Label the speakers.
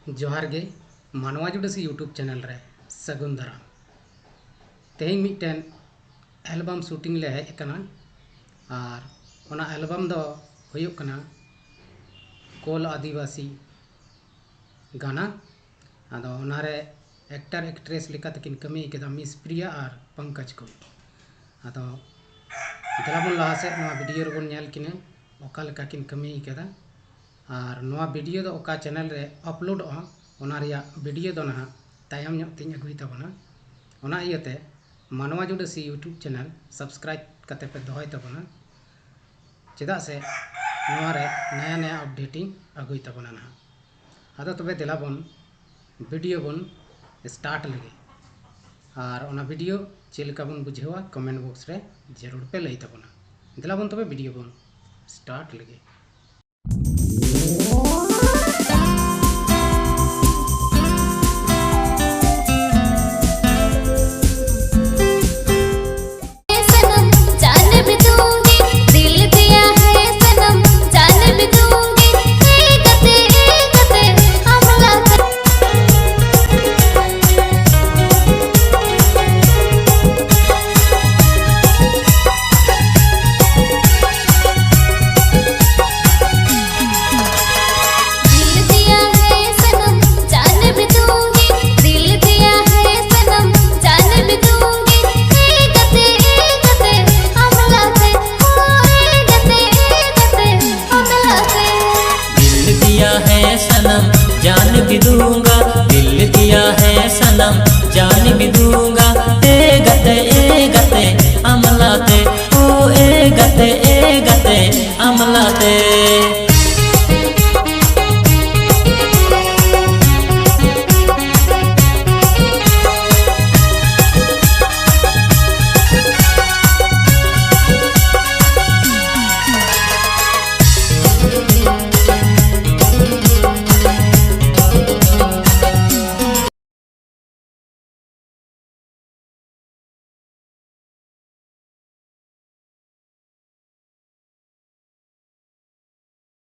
Speaker 1: जोहार गे मानवा जुड़सी YouTube channel रे सगुन दाराम तेज मिट्टन एलबम शूटिंग ले हेज कना और ओना एलबम दो हुयुक कना कोल आदिवासी गाना आदो ओनारे एक्टर एक्ट्रेस लेका तकिन कमी केदा मिस प्रिया और पंकज को आदो दलाबन लहा से नवा वीडियो रबन नेल किने ओका लेका किन कमी केदा और नवा वीडियो दो ओका चैनल रे अपलोड ओना रिया वीडियो दो ना तायम ᱧᱚᱜ ᱛᱤᱧ ᱟᱹᱜᱩᱭ ᱛᱟᱵᱚᱱᱟ ᱚᱱᱟ ᱤᱭᱟᱹᱛᱮ ᱢᱟᱱᱣᱟ ᱡᱩᱰᱟᱹᱥᱤ यूट्यूब चैनल सब्सक्राइब करते पे दोहय तबना चेदा से नवा रे नया नया अपडेटिंग अगुई तबना ना आदो तबे देलाबन वीडियो बन स्टार्ट लगे और ओना वीडियो चेलका बन बुझेवा कमेंट बॉक्स रे जरूर पे लई तबना देलाबन तबे वीडियो बन स्टार्ट लगे।
Speaker 2: जान भी दूंगा।